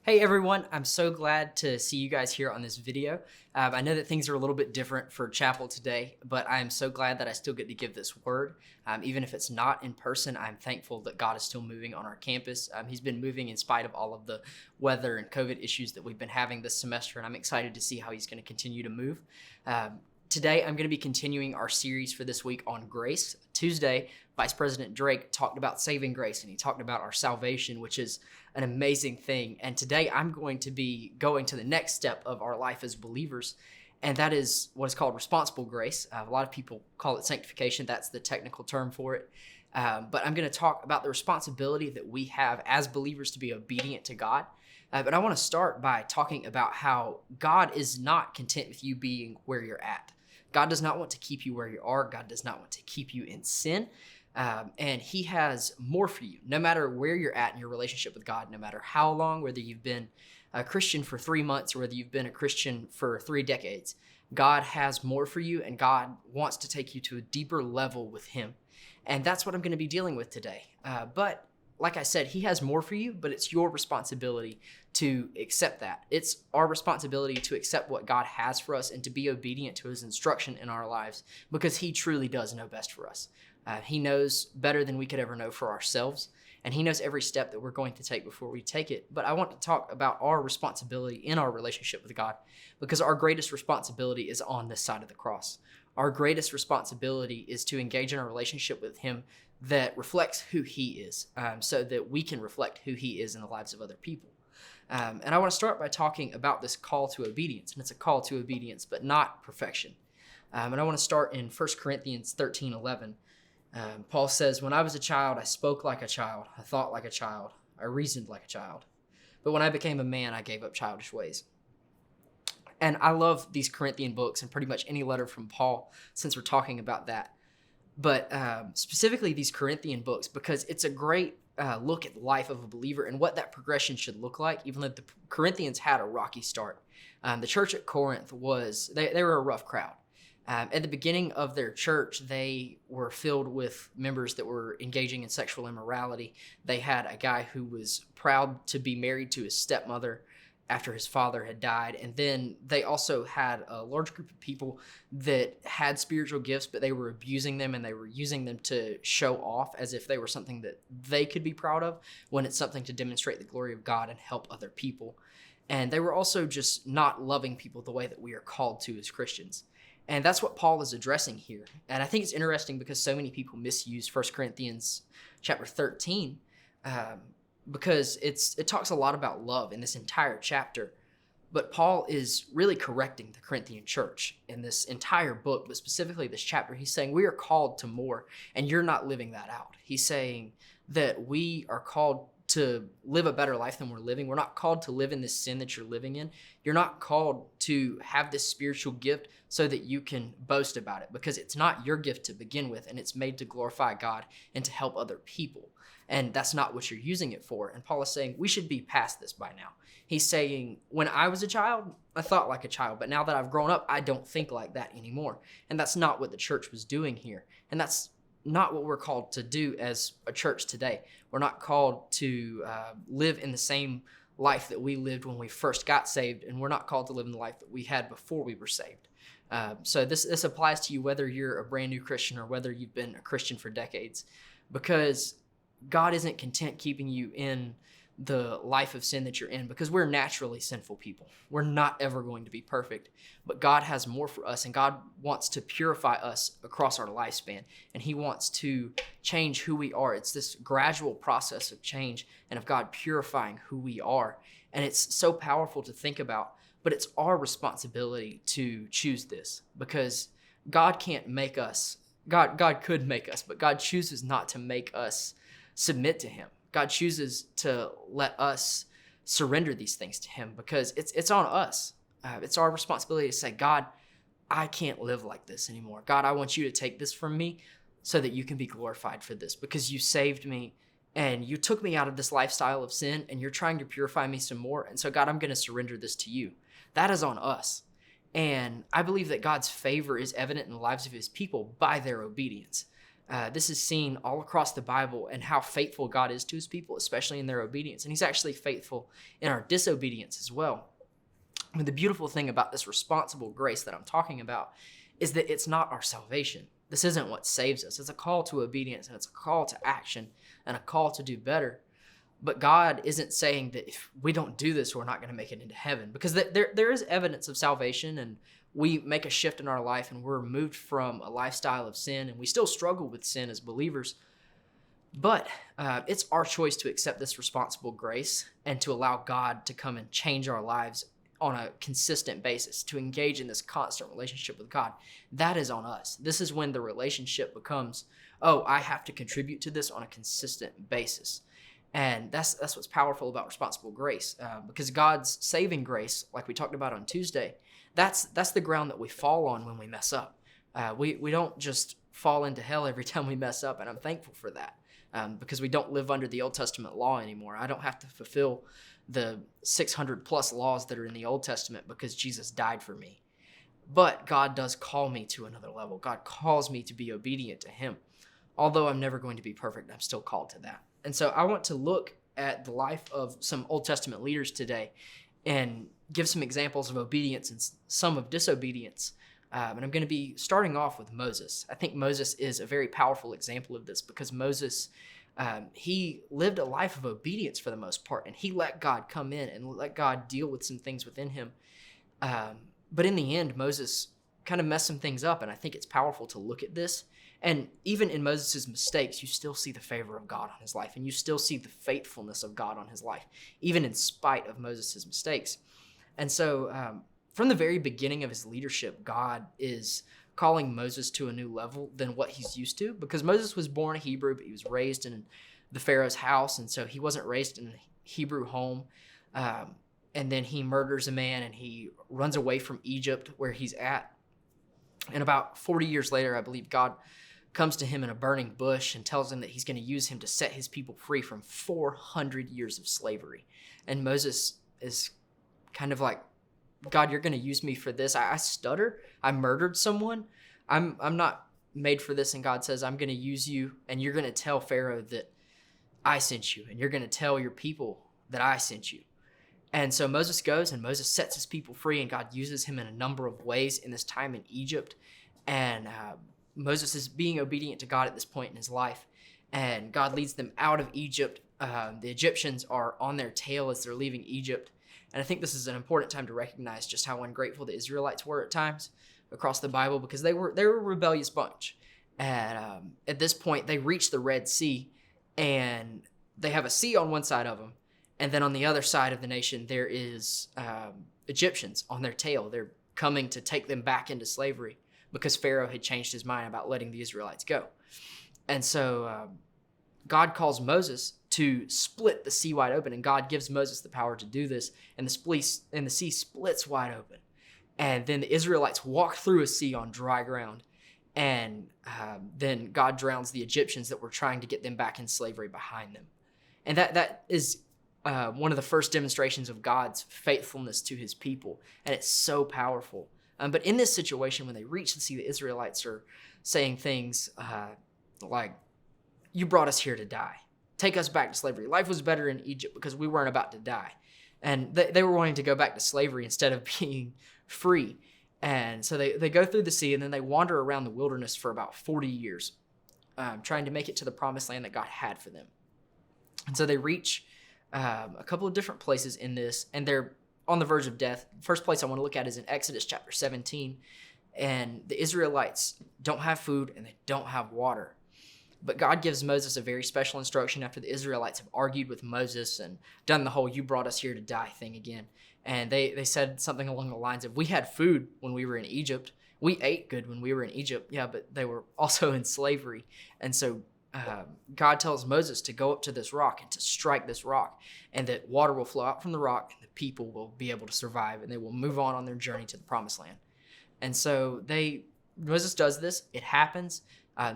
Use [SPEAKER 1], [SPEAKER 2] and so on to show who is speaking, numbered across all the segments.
[SPEAKER 1] Hey everyone, I'm so glad to see you guys here on this video. I know that things are a little bit different for chapel today, but I'm so glad that I still get to give this word. Even if it's not in person, I'm thankful that God is still moving on our campus. He's been moving in spite of all of the weather and COVID issues that we've been having this semester, and I'm excited to see how he's going to continue to move. Today, I'm going to be continuing our series for this week on grace. Tuesday, Vice President Drake talked about saving grace, and he talked about our salvation, which is an amazing thing. And today, I'm going to be going to the next step of our life as believers, and that is what is called responsible grace. A lot of people call it sanctification. That's the technical term for it. But I'm going to talk about the responsibility that we have as believers to be obedient to God. But I want to start by talking about how God is not content with you being where you're at. God does not want to keep you where you are. God does not want to keep you in sin. And he has more for you, no matter where you're at in your relationship with God, no matter how long, whether you've been a Christian for 3 months or whether you've been a Christian for 3 decades. God has more for you, and God wants to take you to a deeper level with him. And that's what I'm going to be dealing with today. But like I said, he has more for you, but it's your responsibility to accept that. It's our responsibility to accept what God has for us and to be obedient to his instruction in our lives, because he truly does know best for us. He knows better than we could ever know for ourselves, and he knows every step that we're going to take before we take it. But I want to talk about our responsibility in our relationship with God, because our greatest responsibility is on this side of the cross. Our greatest responsibility is to engage in a relationship with him that reflects who he is, so that we can reflect who he is in the lives of other people. And I want to start by talking about this call to obedience, and it's a call to obedience, but not perfection. And I want to start in 1 Corinthians 13:11. Paul says, "When I was a child, I spoke like a child, I thought like a child, I reasoned like a child. But when I became a man, I gave up childish ways." And I love these Corinthian books and pretty much any letter from Paul, since we're talking about that. But specifically these Corinthian books, because it's a great look at the life of a believer and what that progression should look like, even though the Corinthians had a rocky start. The church at Corinth they were a rough crowd. At the beginning of their church, they were filled with members that were engaging in sexual immorality. They had a guy who was proud to be married to his stepmother after his father had died. And then they also had a large group of people that had spiritual gifts, but they were abusing them and they were using them to show off as if they were something that they could be proud of, when it's something to demonstrate the glory of God and help other people. And they were also just not loving people the way that we are called to as Christians. And that's what Paul is addressing here. And I think it's interesting because so many people misuse 1 Corinthians chapter 13, because it talks a lot about love in this entire chapter. But Paul is really correcting the Corinthian church in this entire book, but specifically this chapter. He's saying we are called to more, and you're not living that out. He's saying that we are called to live a better life than we're living. We're not called to live in this sin that you're living in. You're not called to have this spiritual gift so that you can boast about it, because it's not your gift to begin with, and it's made to glorify God and to help other people. And that's not what you're using it for. And Paul is saying we should be past this by now. He's saying, when I was a child, I thought like a child, but now that I've grown up, I don't think like that anymore. And that's not what the church was doing here. And that's not what we're called to do as a church today. We're not called to live in the same life that we lived when we first got saved, and we're not called to live in the life that we had before we were saved. So this applies to you whether you're a brand new Christian or whether you've been a Christian for decades, because God isn't content keeping you in the life of sin that you're in, because we're naturally sinful people. We're not ever going to be perfect, but God has more for us, and God wants to purify us across our lifespan, and he wants to change who we are. It's this gradual process of change and of God purifying who we are. And it's so powerful to think about, but it's our responsibility to choose this, because God can't make us. God could make us, but God chooses not to make us submit to him. God chooses to let us surrender these things to him, because it's on us. It's our responsibility to say, God, I can't live like this anymore. God, I want you to take this from me so that you can be glorified for this, because you saved me and you took me out of this lifestyle of sin, and you're trying to purify me some more. And so, God, I'm going to surrender this to you. That is on us. And I believe that God's favor is evident in the lives of his people by their obedience. This is seen all across the Bible and how faithful God is to his people, especially in their obedience. And he's actually faithful in our disobedience as well. And the beautiful thing about this responsible grace that I'm talking about is that it's not our salvation. This isn't what saves us. It's a call to obedience, and it's a call to action, and a call to do better. But God isn't saying that if we don't do this, we're not going to make it into heaven, because there is evidence of salvation, and we make a shift in our life and we're removed from a lifestyle of sin, and we still struggle with sin as believers. But it's our choice to accept this responsible grace and to allow God to come and change our lives on a consistent basis, to engage in this constant relationship with God. That is on us. This is when the relationship becomes, oh, I have to contribute to this on a consistent basis. And that's what's powerful about responsible grace, because God's saving grace, like we talked about on Tuesday, that's the ground that we fall on when we mess up. We don't just fall into hell every time we mess up, and I'm thankful for that, because we don't live under the Old Testament law anymore. I don't have to fulfill the 600 plus laws that are in the Old Testament because Jesus died for me. But God does call me to another level. God calls me to be obedient to him. Although I'm never going to be perfect, I'm still called to that. And so I want to look at the life of some Old Testament leaders today and give some examples of obedience and some of disobedience. And I'm going to be starting off with Moses. I think Moses is a very powerful example of this, because Moses, he lived a life of obedience for the most part, and he let God come in and let God deal with some things within him. But in the end, Moses kind of messed some things up, and I think it's powerful to look at this. And even in Moses' mistakes, you still see the favor of God on his life, and you still see the faithfulness of God on his life, even in spite of Moses' mistakes. And so from the very beginning of his leadership, God is calling Moses to a new level than what he's used to, because Moses was born a Hebrew, but he was raised in the Pharaoh's house, and so he wasn't raised in a Hebrew home. And then he murders a man, and he runs away from Egypt where he's at. And about 40 years later, I believe God comes to him in a burning bush and tells him that he's going to use him to set his people free from 400 years of slavery. And Moses is kind of like, God, you're going to use me for this. I stutter. I murdered someone. I'm not made for this. And God says, I'm going to use you, and you're going to tell Pharaoh that I sent you, and you're going to tell your people that I sent you. And so Moses goes, and Moses sets his people free, and God uses him in a number of ways in this time in Egypt. And Moses is being obedient to God at this point in his life, and God leads them out of Egypt. The Egyptians are on their tail as they're leaving Egypt. And I think this is an important time to recognize just how ungrateful the Israelites were at times across the Bible, because they were a rebellious bunch. And at this point, they reach the Red Sea, and they have a sea on one side of them. And then on the other side of the nation, there is Egyptians on their tail. They're coming to take them back into slavery because Pharaoh had changed his mind about letting the Israelites go. And so God calls Moses to split the sea wide open, and God gives Moses the power to do this, and the sea splits wide open. And then the Israelites walk through a sea on dry ground, and then God drowns the Egyptians that were trying to get them back in slavery behind them. And that is one of the first demonstrations of God's faithfulness to his people, and it's so powerful. But in this situation, when they reach the sea, the Israelites are saying things like, you brought us here to die. Take us back to slavery. Life was better in Egypt because we weren't about to die. And they were wanting to go back to slavery instead of being free. And so they go through the sea, and then they wander around the wilderness for about 40 years, trying to make it to the promised land that God had for them. And so they reach a couple of different places in this, and they're on the verge of death. First place I want to look at is in Exodus chapter 17. And the Israelites don't have food, and they don't have water. But God gives Moses a very special instruction after the Israelites have argued with Moses and done the whole "you brought us here to die" thing again. And they said something along the lines of, we had food when we were in Egypt. We ate good when we were in Egypt. Yeah, but they were also in slavery. And so God tells Moses to go up to this rock and to strike this rock, and that water will flow out from the rock, and the people will be able to survive, and they will move on their journey to the promised land. And so Moses does this. It happens.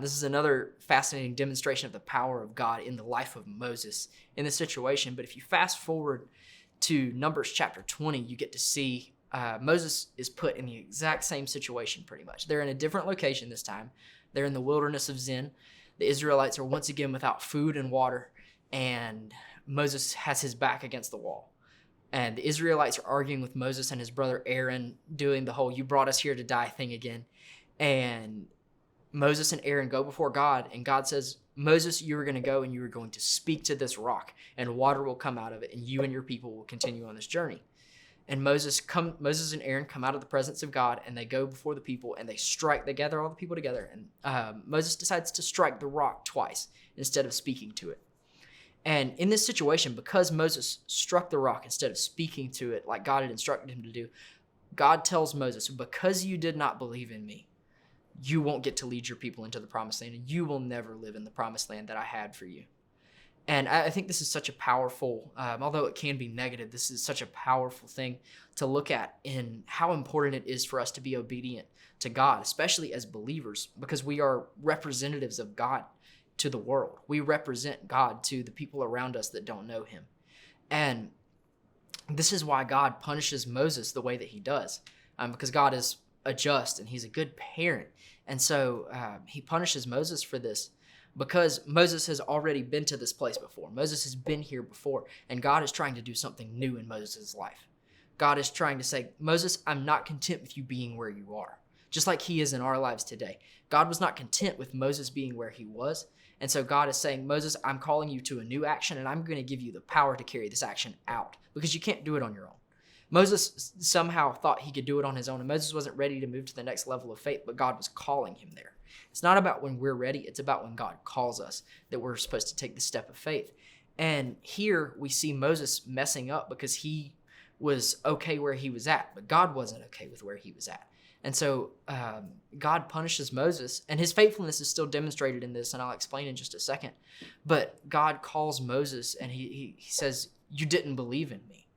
[SPEAKER 1] This is another fascinating demonstration of the power of God in the life of Moses in this situation. But if you fast forward to Numbers chapter 20, you get to see Moses is put in the exact same situation pretty much. They're in a different location this time. They're in the wilderness of Zin. The Israelites are once again without food and water, and Moses has his back against the wall. And the Israelites are arguing with Moses and his brother Aaron, doing the whole "you brought us here to die" thing again. And Moses and Aaron go before God, and God says, "Moses, you are going to go and you are going to speak to this rock, and water will come out of it, and you and your people will continue on this journey." And Moses and Aaron come out of the presence of God, and they go before the people, and they gather all the people together. And Moses decides to strike the rock twice instead of speaking to it. And in this situation, because Moses struck the rock instead of speaking to it like God had instructed him to do, God tells Moses, "Because you did not believe in me, you won't get to lead your people into the promised land, and you will never live in the promised land that I had for you." And I think this is such a powerful, although it can be negative, this is such a powerful thing to look at in how important it is for us to be obedient to God, especially as believers, because we are representatives of God to the world. We represent God to the people around us that don't know him. And this is why God punishes Moses the way that he does, because God is a just and he's a good parent. And so he punishes Moses for this, because Moses has already been to this place before. Moses has been here before, and God is trying to do something new in Moses' life. God is trying to say, "Moses, I'm not content with you being where you are," just like he is in our lives today. God was not content with Moses being where he was, and so God is saying, "Moses, I'm calling you to a new action, and I'm going to give you the power to carry this action out, because you can't do it on your own." Moses somehow thought he could do it on his own, and Moses wasn't ready to move to the next level of faith, but God was calling him there. It's not about when we're ready, it's about when God calls us that we're supposed to take the step of faith. And here we see Moses messing up because he was okay where he was at, but God wasn't okay with where he was at. And so God punishes Moses, and his faithfulness is still demonstrated in this, and I'll explain in just a second. But God calls Moses, and he says, "You didn't believe in me."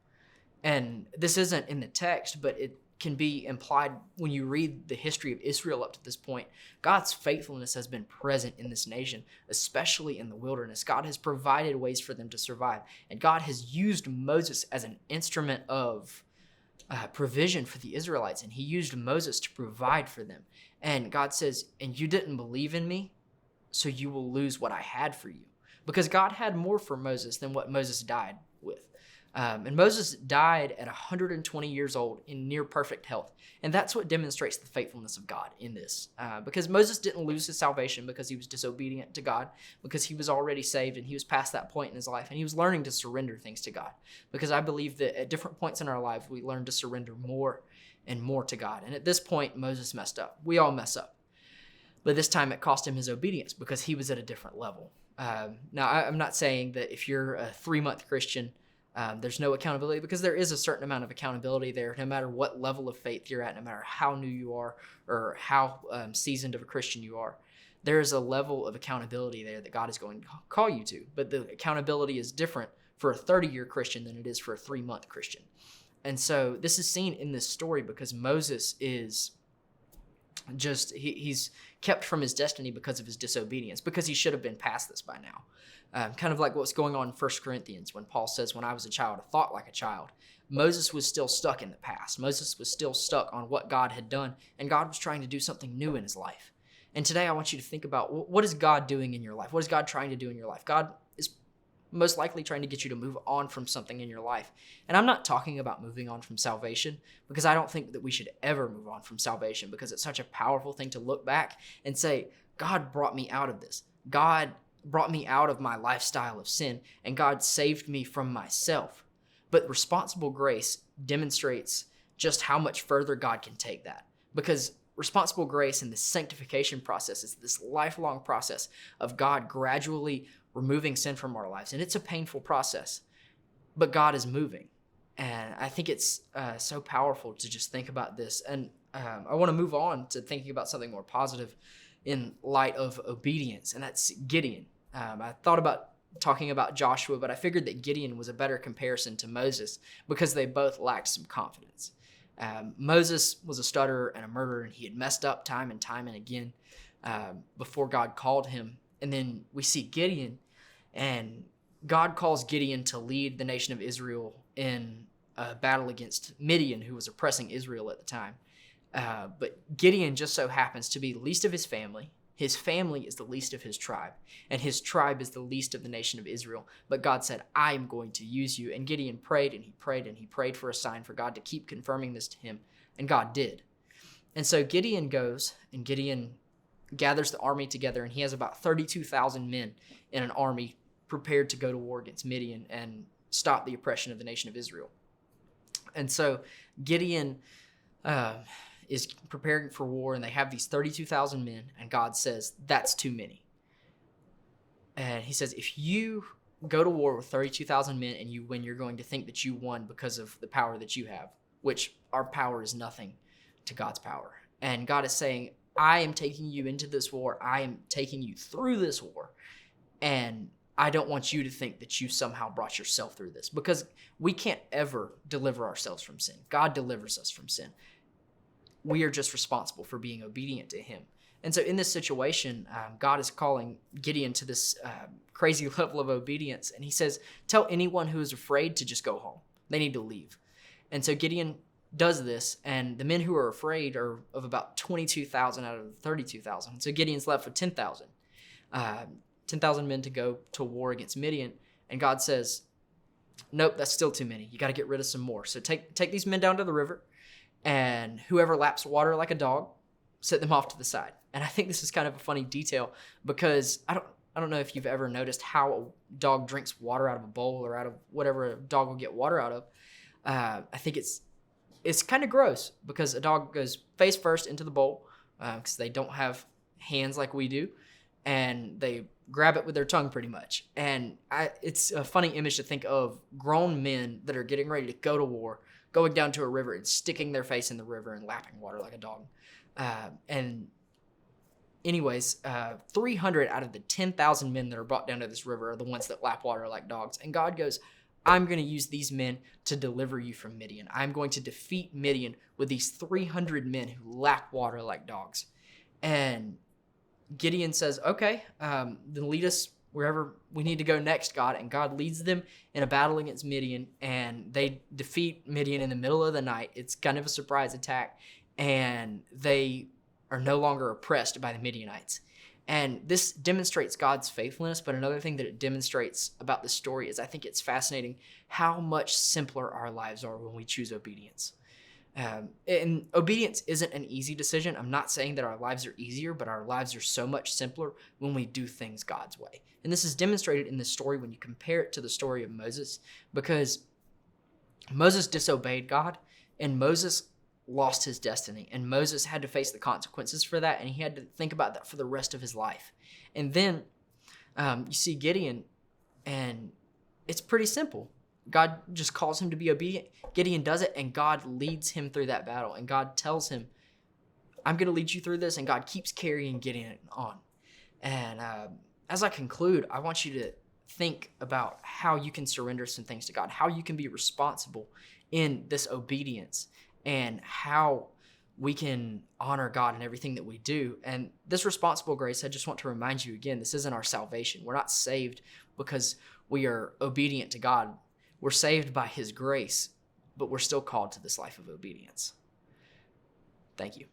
[SPEAKER 1] And this isn't in the text, but it can be implied when you read the history of Israel up to this point. God's faithfulness has been present in this nation, especially in the wilderness. God has provided ways for them to survive, and God has used Moses as an instrument of provision for the Israelites, and he used Moses to provide for them. And God says, "And you didn't believe in me, so you will lose what I had for you." Because God had more for Moses than what Moses died with. And Moses died at 120 years old in near perfect health. And that's what demonstrates the faithfulness of God in this. Because Moses didn't lose his salvation because he was disobedient to God, because he was already saved and he was past that point in his life, and he was learning to surrender things to God. Because I believe that at different points in our life, we learn to surrender more and more to God. And at this point, Moses messed up. We all mess up. But this time it cost him his obedience because he was at a different level. Now, I'm not saying that if you're a 3-month Christian, there's no accountability, because there is a certain amount of accountability there, no matter what level of faith you're at, no matter how new you are or how seasoned of a Christian you are. There is a level of accountability there that God is going to call you to, but the accountability is different for a 30-year Christian than it is for a 3-month Christian. And so this is seen in this story because Moses is just, he's kept from his destiny because of his disobedience, because he should have been past this by now. Kind of like what's going on in 1 Corinthians when Paul says, "When I was a child, I thought like a child." Moses was still stuck in the past. Moses was still stuck on what God had done, and God was trying to do something new in his life. And today I want you to think about, what is God doing in your life? What is God trying to do in your life? God is most likely trying to get you to move on from something in your life. And I'm not talking about moving on from salvation, because I don't think that we should ever move on from salvation, because it's such a powerful thing to look back and say, God brought me out of this. God brought me out of my lifestyle of sin, and God saved me from myself. But responsible grace demonstrates just how much further God can take that, because responsible grace and the sanctification process is this lifelong process of God gradually removing sin from our lives. And it's a painful process, but God is moving. And I think it's so powerful to just think about this. And I want to move on to thinking about something more positive in light of obedience, and that's Gideon. I thought about talking about Joshua, but I figured that Gideon was a better comparison to Moses because they both lacked some confidence. Moses was a stutterer and a murderer, and he had messed up time and time and again before God called him. And then we see Gideon, and God calls Gideon to lead the nation of Israel in a battle against Midian, who was oppressing Israel at the time. But Gideon just so happens to be the least of his family. His family is the least of his tribe, and his tribe is the least of the nation of Israel. But God said, I am going to use you. And Gideon prayed and he prayed and he prayed for a sign for God to keep confirming this to him. And God did. And so Gideon goes, and Gideon gathers the army together, and he has about 32,000 men in an army prepared to go to war against Midian and stop the oppression of the nation of Israel. And so Gideon is preparing for war, and they have these 32,000 men, and God says, that's too many. And he says, if you go to war with 32,000 men and you win, you're going to think that you won because of the power that you have, which our power is nothing to God's power. And God is saying, I am taking you into this war. I am taking you through this war. And I don't want you to think that you somehow brought yourself through this, because we can't ever deliver ourselves from sin. God delivers us from sin. We are just responsible for being obedient to him. And so in this situation, God is calling Gideon to this crazy level of obedience. And he says, tell anyone who is afraid to just go home. They need to leave. And so Gideon does this, and the men who are afraid are of about 22,000 out of the 32,000. So Gideon's left with 10,000. 10,000 men to go to war against Midian. And God says, nope, that's still too many. You got to get rid of some more. So take these men down to the river, and whoever laps water like a dog, set them off to the side. And I think this is kind of a funny detail, because I don't know if you've ever noticed how a dog drinks water out of a bowl or out of whatever a dog will get water out of. I think it's kind of gross, because a dog goes face first into the bowl, because they don't have hands like we do, and they grab it with their tongue pretty much. And it's a funny image to think of grown men that are getting ready to go to war, going down to a river and sticking their face in the river and lapping water like a dog. And anyways, 300 out of the 10,000 men that are brought down to this river are the ones that lap water like dogs. And God goes, I'm going to use these men to deliver you from Midian. I'm going to defeat Midian with these 300 men who lap water like dogs. And Gideon says, okay, then lead us wherever we need to go next, God. And God leads them in a battle against Midian, and they defeat Midian in the middle of the night. It's kind of a surprise attack, and they are no longer oppressed by the Midianites. And this demonstrates God's faithfulness, but another thing that it demonstrates about this story is I think it's fascinating how much simpler our lives are when we choose obedience. And obedience isn't an easy decision. I'm not saying that our lives are easier, but our lives are so much simpler when we do things God's way. And this is demonstrated in this story when you compare it to the story of Moses, because Moses disobeyed God, and Moses lost his destiny, and Moses had to face the consequences for that, and he had to think about that for the rest of his life. And then you see Gideon, and it's pretty simple. God just calls him to be obedient. Gideon does it, and God leads him through that battle, and God tells him, I'm going to lead you through this, and God keeps carrying Gideon on. And as I conclude, I want you to think about how you can surrender some things to God, how you can be responsible in this obedience, and how we can honor God in everything that we do. And this responsible grace, I just want to remind you again, this isn't our salvation. We're not saved because we are obedient to God. We're saved by his grace, but we're still called to this life of obedience. Thank you.